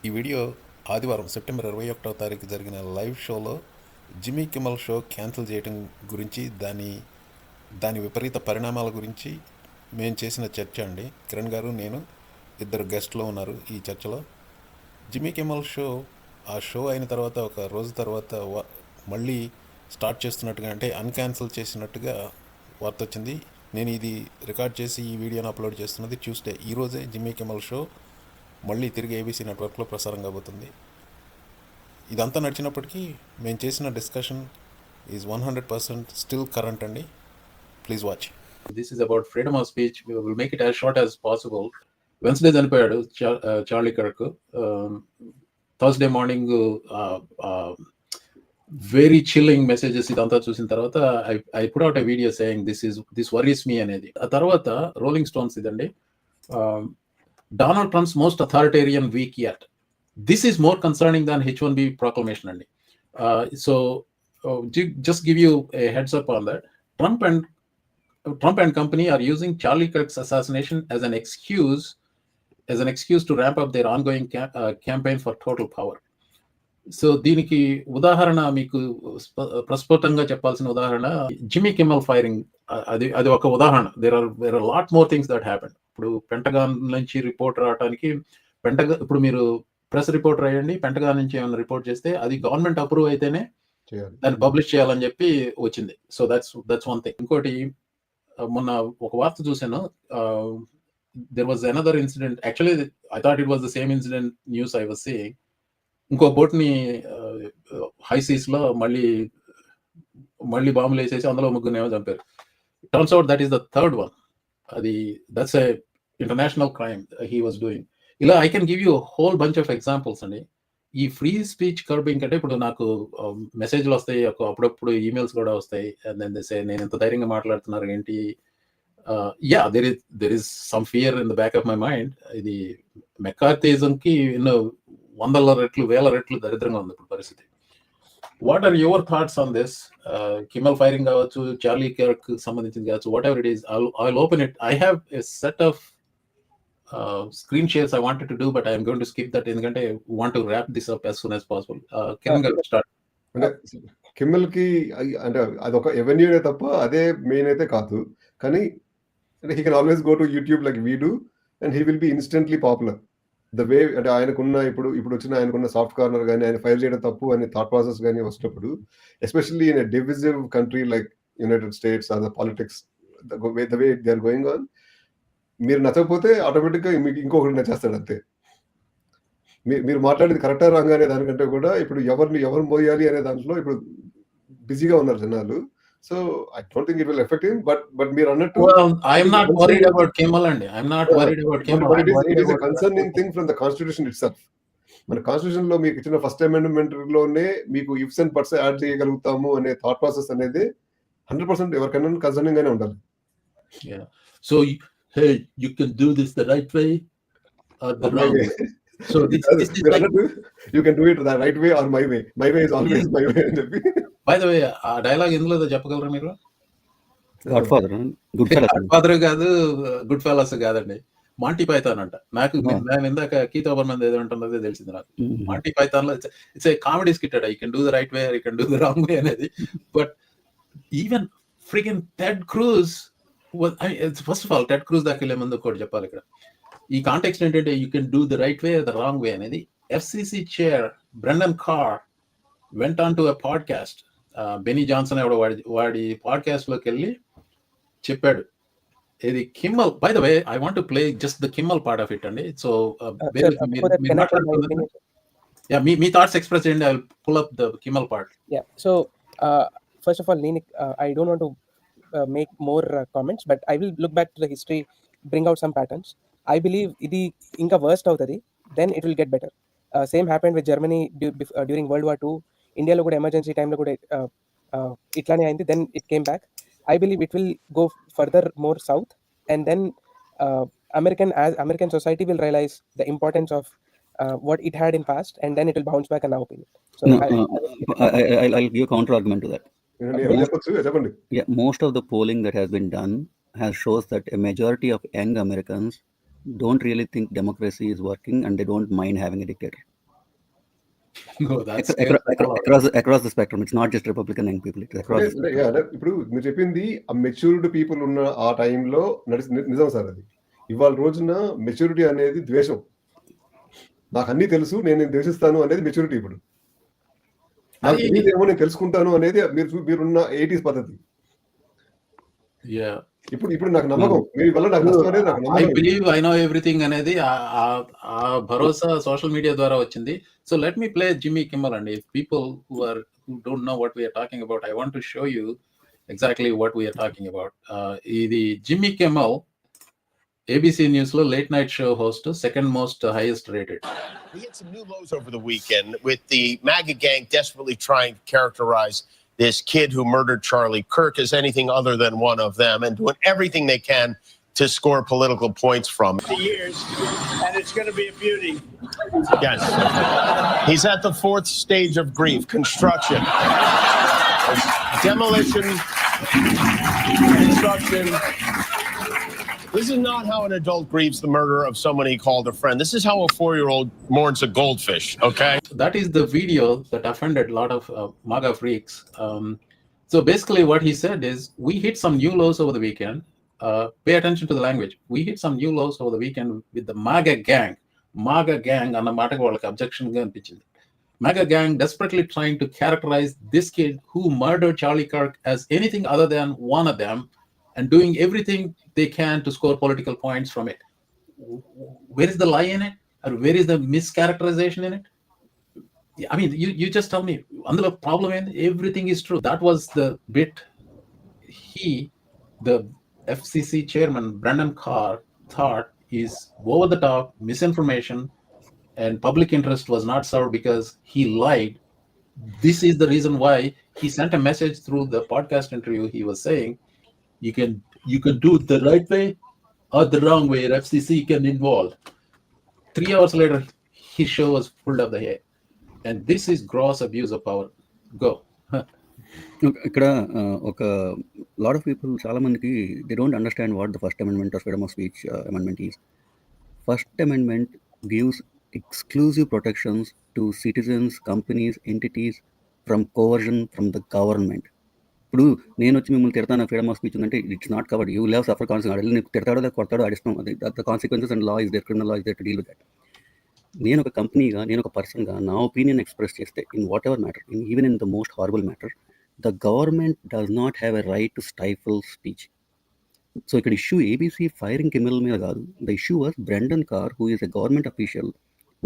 ఈ వీడియో ఆదివారం సెప్టెంబర్ 21వ తారీఖు జరిగిన లైవ్ షోలో జిమ్మీ కిమ్మల్ షో క్యాన్సిల్ చేయడం గురించి దాని విపరీత పరిణామాల గురించి మేము చేసిన చర్చ అండి. కిరణ్ గారు, నేను, ఇద్దరు గెస్ట్లో ఉన్నారు ఈ చర్చలో. జిమ్మీ కిమ్మల్ షో ఆ షో అయిన తర్వాత ఒక రోజు తర్వాత మళ్ళీ స్టార్ట్ చేస్తున్నట్టుగా, అంటే అన్క్యాన్సిల్ చేసినట్టుగా వార్త వచ్చింది. నేను ఇది రికార్డ్ చేసి ఈ వీడియోని అప్లోడ్ చేస్తున్నది ట్యూస్డే. ఈరోజే జిమ్మీ కిమ్మల్ షో మళ్ళీ తిరిగి ఏబీసీ నెట్వర్క్లో ప్రసారం కాబోతుంది. ఇదంతా నడిచినప్పటికీ మేము చేసిన డిస్కషన్ ఈజ్ 100% స్టిల్ కరెంట్ అండి. Please watch. This is about freedom of speech. We will make it as short as possible. Wednesday చనిపోయాడు Charlie Kirk. Thursday morning very chilling messages ఇదంతా చూసిన తర్వాత I put out a video saying this worries me అనేది. ఆ తర్వాత Rolling Stones ఇదండి, Donald Trump's most authoritarian week yet. This is more concerning than H-1B proclamation. Just give you a heads up on that. Trump and company are using Charlie Kirk's assassination as an excuse to ramp up their ongoing campaign for total power. So దీనికి ఉదాహరణ, మీకు ప్రస్ఫుటంగా చెప్పాల్సిన ఉదాహరణ Jimmy కిమ్మల్ firing. అది ఒక ఉదాహరణ. There are lot more things that happen. ఇప్పుడు పెంటగాన్ నుంచి రిపోర్ట్ రావడానికి, ఇప్పుడు మీరు ప్రెస్ రిపోర్టర్ అయ్యండి, పెంటగాన్ నుంచి ఏమైనా రిపోర్ట్ చేస్తే అది గవర్నమెంట్ అప్రూవ్ అయితేనే దాన్ని పబ్లిష్ చేయాలని చెప్పి వచ్చింది. So that's one thing. ఇంకోటి, మొన్న ఒక వార్త చూశాను. There was another incident. Actually I thought it was the same incident news I was seeing. ఇంకో బోట్ని హై సీస్ లో మళ్ళీ బాంబులు వేసేసి అందులో ముగ్గురునేమో చంపారు. Turns out that is the third one. That's a international crime he was doing. ఇలా I can give you whole bunch of examples అండి. ఈ ఫ్రీ స్పీచ్ కర్బింగ్ అంటే, ఇప్పుడు నాకు మెసేజ్లు వస్తాయి, అప్పుడప్పుడు ఈమెయిల్స్ కూడా వస్తాయి. నేను ఎంత ధైర్యంగా మాట్లాడుతున్నారు ఏంటి. There is some fear in the back of my mind. ఇది మెకార్థిజం కి ఎన్నో వందల రెట్లు, వేల రెట్లు దరిద్రంగా ఉంది ఇప్పుడు పరిస్థితి. What are your thoughts on this? Kimmel firing కావచ్చు, చార్లీ కర్క్ సంబంధించింది కావచ్చు, whatever it is. I'll open it. I have a set of screen shares I wanted to do, but I am going to skip that ఎందుకంటే want to wrap this up as soon as possible. Kimmel గారు start. అంటే కిమ్మల్ కి అంటే అదొక ఎవెన్యూనే తప్ప అదే main అయితే కాదు. కానీ he can always go to YouTube like we do and he will be instantly popular. The way అంటే ఇప్పుడు వచ్చిన ఆయనకున్న సాఫ్ట్ కార్నర్ కానీ, ఆయన ఫైర్ చేయడం తప్పు అనే థాట్ ప్రాసెస్ కానీ వచ్చినప్పుడు, especially in a divisive country like United States or the politics, the way they are going on, మీరు నచ్చకపోతే ఆటోమేటిక్గా మీకు ఇంకొకటి నచ్చేస్తాడు అంతే. మీరు మాట్లాడేది కరెక్టా రాంగ్ అనే దానికంటే కూడా ఇప్పుడు ఎవరు మోయాలి అనే దాంట్లో ఇప్పుడు బిజీగా ఉన్నారు జనాలు. So I don't think it will affect him, but మీరు అన్నట్టు, well, I am not worried about Kimmel అండి. I am not worried about Kimmel. But it is a concerning thing from the constitution itself. మన constitution లో మీకు ఇచ్చిన first amendment లోనే మీకు ifs and buts add చేయగలుగుతాము అనే థాట్ ప్రాసెస్ అనేది 100% ఎవరికైనా కన్సర్నింగ్ గానే ఉండాలి. So hey, you can do this the right way or the wrong way. So this is like, you can do it the right way or my way. My way is always my way. By the way, ఆ dialogue ఎందులో చెప్పగలరా మీరు? Godfather కాదు, Goodfellas కాదండి, Monty Python అంట. నేను ఇందాక Keith Olbermann ఏదో ఉంటున్నదే తెలిసింది నాకు. మాంటీ పైథాన్ లో it's a comedy skit. You can do the right way, you can do the wrong way అనేది. But even freaking Ted Cruz, first of all Ted Cruz దాకా వెళ్ళే ముందు ఒకటి చెప్పాలి ఇక్కడ. ఈ కాంటెక్స్ట్ ఏంటంటే you can do the right way, the wrong way అనేది. FCC chair Brendan Carr went on to a podcast. Benny Johnson ఎవడో వాడి పాడ్కాస్ట్ లోకి వెళ్ళి చెప్పాడు. ఇది Kimmel, by the way I want to play just the Kimmel part of it అండి. So మీ thoughts express చేయండి. I will pull up the Kimmel part. So first of all, I don't want to make more comments, but I will look back to the history, bring out some patterns. I believe ఇది ఇంకా worst అవుతుంది, then it will get better. Same happened with Germany during World War II. ఇండియాలో కూడా emergency టైంలో కూడా ఇట్లానే అయింది. Then it came back. I believe it will go further more south, and then American society will realize the importance of what it had in past, and then it will bounce back in our opinion. So I'll give a counter argument to that. Most of the polling that has been done shows that a majority of young Americans don't really think democracy is working, and they don't mind having a dictator. No, that's scary. across the spectrum. It's not just Republican young people. It's across the spectrum. అంటే ఇప్పుడు మీరు చెప్పింది ఆ matured people ఉన్న ఆ టైంలో నిజం sir అది. ఇవాళ రోజున మెచ్యూరిటీ అనేది ద్వేషం. నాకు అన్నీ తెలుసు, నేను ద్వేషిస్తాను అనేది మెచ్యూరిటీ ఇప్పుడు. నాకు తెలియదేమో నేను తెలుసుకుంటాను అనేది మీరున్న 80s పద్ధతి. Yeah. ఇప్పుడు నాకు నమ్మకం. మీ వల్ల నాకు నష్టం అనేది నాకు I నమ్మకం. believe I know everything అనేది ఆ భరోసా సోషల్ మీడియా ద్వారా వచ్చింది. So let me play Jimmy Kimmel, and if people who don't know what we are talking about, I want to show you exactly what we are talking about. ఇది Jimmy Kimmel, ABC News లో late night show host, second most highest rated. We hit some new lows over the weekend with the MAGA gang desperately trying to characterize this kid who murdered Charlie Kirk as anything other than one of them, and doing everything they can to score political points from it. Years, and it's going to be a beauty. Yes. He's at the fourth stage of grief: construction, demolition, construction. This is not how an adult grieves the murder of someone he called a friend. This is how a 4-year-old mourns a goldfish, okay? That is the video that offended a lot of MAGA freaks. So basically what he said is, we hit some new lows over the weekend. Pay attention to the language. We hit some new lows over the weekend with the MAGA gang. MAGA gang అన్న మాటకు వాళ్ళకి objection గా అనిపించింది. MAGA gang desperately trying to characterize this kid who murdered Charlie Kirk as anything other than one of them, and doing everything they can to score political points from it. Where is the lie in it? Or where is the mischaracterization in it? I mean, you just tell me. Andalo problem in everything is true. That was the bit the FCC chairman Brendan Carr thought is over the top misinformation, and public interest was not served because he lied. This is the reason why he sent a message through the podcast interview. He was saying, you can do it the right way or the wrong way. FCC can involve. 3 hours later, his show was pulled off the air, and this is gross abuse of power. Go. ఇక్కడ ఒక lot of people చాలా మందికి they don't understand what the first amendment of freedom of speech amendment is. First amendment gives exclusive protections to citizens, companies, entities from coercion from the government. ఇప్పుడు నేను వచ్చి మిమ్మల్ని తిడతాను, freedom of speech ఉందంటే it's not covered. You will have suffer consequences. నీకు తిడతాడో కొడతాడో అడిస్తాం, the consequences and law is there, criminal law is there to deal with that. నేను ఒక కంపెనీగా, నేను ఒక పర్సన్గా నా ఒపీనియన్ ఎక్స్ప్రెస్ చేస్తే in whatever matter, even in the most horrible matter, the government does not have a right to stifle speech. So ఇక్కడ issue ABC firing Kimmel మీద కాదు. The issue was Brendan Carr, who is a government official,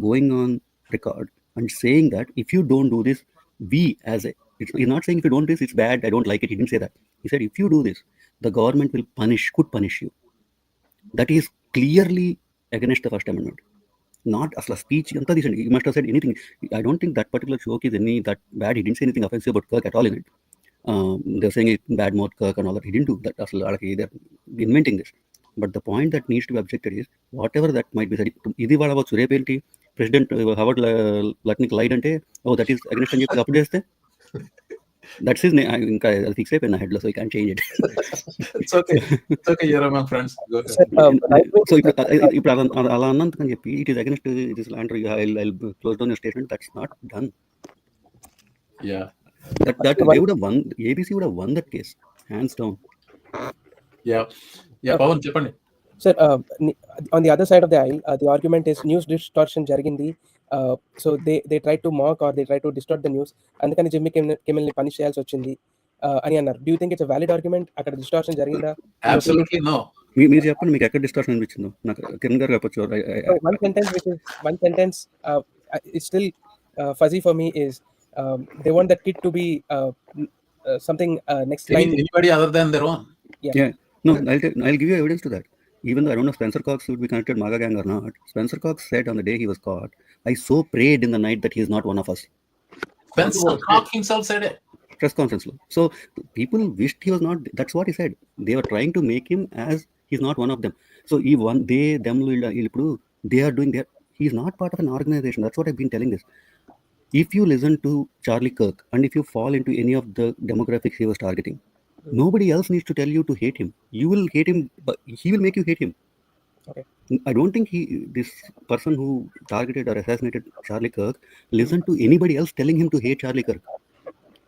going on record and saying that if you don't do this, we as a, he's not saying if you don't do this, it's bad, I don't like it. He didn't say that. He said if you do this, the government will could punish you. That is clearly against the First Amendment. Not asla speech anta this. He must have said anything. I don't think that particular joke is any that bad. He didn't say anything offensive about Kirk at all in it. They're saying it bad mouth Kirk and all that. He didn't do that. Asla they're inventing this. But the point that needs to be objected is whatever that might be said. Idi vada about Surepelti President Howard Lutnick lied ante, oh that is against అని చెప్పి అప్పుడు చేస్తే that's his name. ఇంకా అది fix అయిపోయిన head లో, so I can't change it. It's okay, you're among friends. Go ahead. So ఇప్పుడు అలా అన్నందుకని చెప్పి it is against this land, I close down your statement. That's not done. Yeah. That they would have won. ABC would have won that case hands down. Yeah, Pawan చెప్పండి. Sir, on the other side of the aisle, the argument is news distortion jarigindi. So they try to mock or they try to distort the news. Andukani Jimmy Kimmel ni punish cheyalsi vachindi ani annaru. Do you think it's a valid argument? Akkada distortion jariginda? Absolutely no. మీరు చెప్పండి, మీకు ఎక్కడ డిస్టర్షన్ అనిపించిందో. నాకు కిరణ్ గారు చెప్పచ్చు. One sentence it's still fuzzy for me is they want that kid to be something next line. Anybody other than their own. Yeah. No, I'll give you evidence to that. Even though I don't know if Spencer Cox would be connected MAGA gang or not, Spencer Cox said on the day he was caught, I so prayed in the night that he is not one of us. Spencer Cox himself said it. Press conference. So people wished he was not. That's what he said. They were trying to make him as he's not one of them. So they are doing their. He's not part of an organization. That's what I've been telling this. If you listen to Charlie Kirk and if you fall into any of the demographics he was targeting, nobody else needs to tell you to hate him. You will hate him, but he will make you hate him. Okay. I don't think this person who targeted or assassinated Charlie Kirk listened to anybody else telling him to hate Charlie Kirk.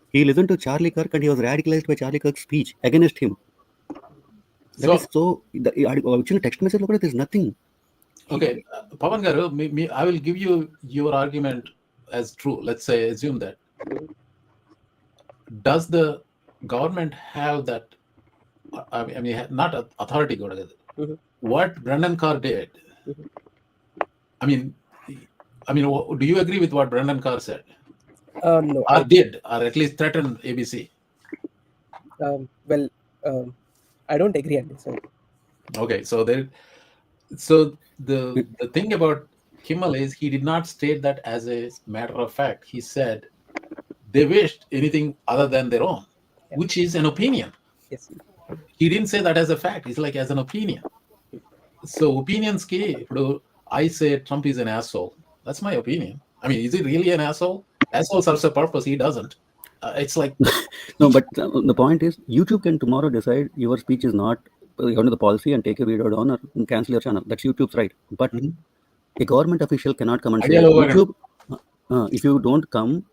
He listened to Charlie Kirk and he was radicalized by Charlie Kirk's speech against him. That is so. Actually, text message look, there's nothing. Okay, Pawan garu, I will give you your argument as true. Let's say, assume that. Does the government have that? I mean, not authority. What Brendan Carr did. I mean, do you agree with what Brendan Carr said? No. Or did, or at least threatened ABC? Well, I don't agree on this. Okay, so the thing about Kimmel is he did not state that as a matter of fact. He said they wished anything other than their own, which is an opinion. Yes. He didn't say that as a fact. It's like as an opinion. So opinions ki, I say Trump is an asshole. That's my opinion. I mean, is he really an asshole? Asshole serves a purpose. He doesn't. It's like no, but the point is, YouTube can tomorrow decide your speech is not under the policy and take a video down or cancel your channel. That's YouTube's right. But a government official cannot come and say, YouTube, if you don't come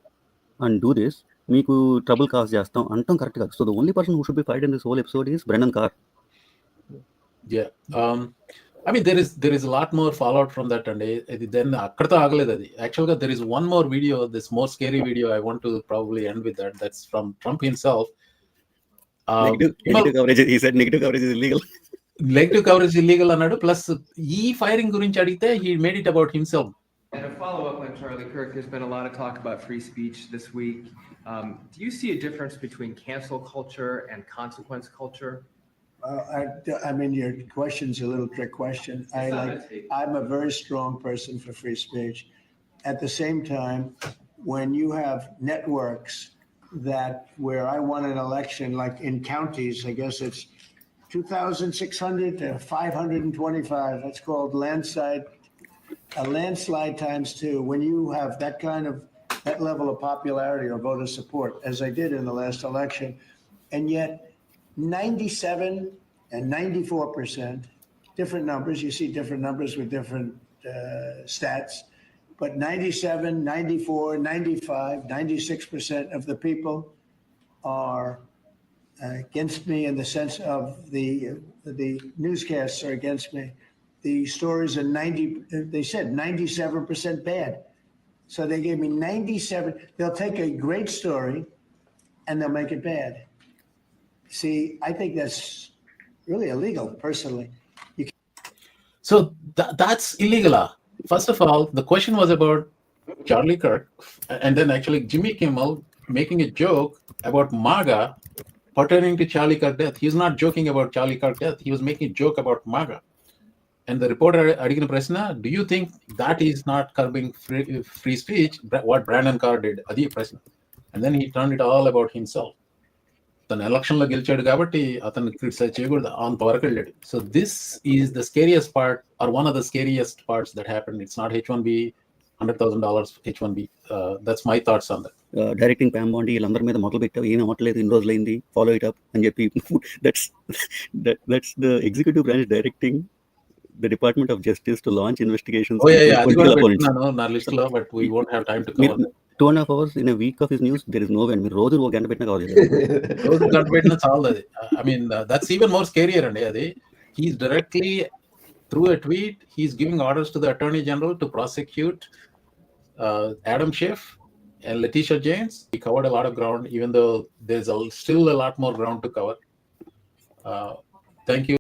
and do this, meeku trouble cause chestam antam correct kaadu. So the only person who should be fired in this whole episode is Brendan Carr. Yeah. I mean, there is a lot more fallout from that, and then actually there is one more video, this more scary video. I want to probably end with that. That's from Trump himself. Negative coverage. He said negative coverage is illegal. Negative coverage is illegal, anadu. Plus, firing gurinchi adite, he made it about himself. And a follow-up on Charlie Kirk, there's been a lot of talk about free speech this week. Do you see a difference between cancel culture and consequence culture? I mean, your question's a little trick question. I'm a very strong person for free speech. At the same time, when you have networks that where I won an election, like in counties, I guess it's 2,600 to 525. That's called a landslide times two. When you have that level of popularity or voter support, as I did in the last election, and yet 97 and 94%, different numbers. You see different numbers with different stats, but 97, 94, 95, 96% of the people are against me in the sense of the newscasts are against me. The stories are they said 97% bad. So they gave me 97. They'll take a great story and they'll make it bad. See, I think that's really illegal, personally. So that's illegal. First of all, the question was about Charlie Kirk, and then actually Jimmy Kimmel making a joke about MAGA pertaining to Charlie Kirk death. He's not joking about Charlie Kirk death. He was making a joke about MAGA. And the reporter adigina prashna, do you think that is not curbing free speech? What Brandon Carr did, adi prashna. And then he turned it all about himself. తన ఎలక్షన్లో గెలిచాడు కాబట్టి అతను criticise చేయకూడదు on power వెళ్ళాడు. So this is the scariest part or one of the scariest parts that happened. It's not H1B, $100,000 H1B. That's my thoughts on that. Directing PAM బాండి వీళ్ళందరి మీద మొదలు పెట్టావు, ఏమీ అవ్వట్లేదు, ఇన్ని రోజులైంది, ఫాలో ఇట్ అప్ అని చెప్పి that's the executive branch directing the Department of Justice to launch investigations. నా లిస్ట్ లో, but we won't have time to cover. 2.5 hours in a week of his news, there is no way. మీరు రోజు ఒక గంట పెట్టినా కావాలి, రోజు గంట పెట్టినా చాలు అది. I mean, that's even more scarier అండి. అది he's directly through a tweet, he's giving orders to the Attorney General to prosecute Adam Schiff and Letitia James. He covered a lot of ground, even though there's still a lot more ground to cover. Thank you.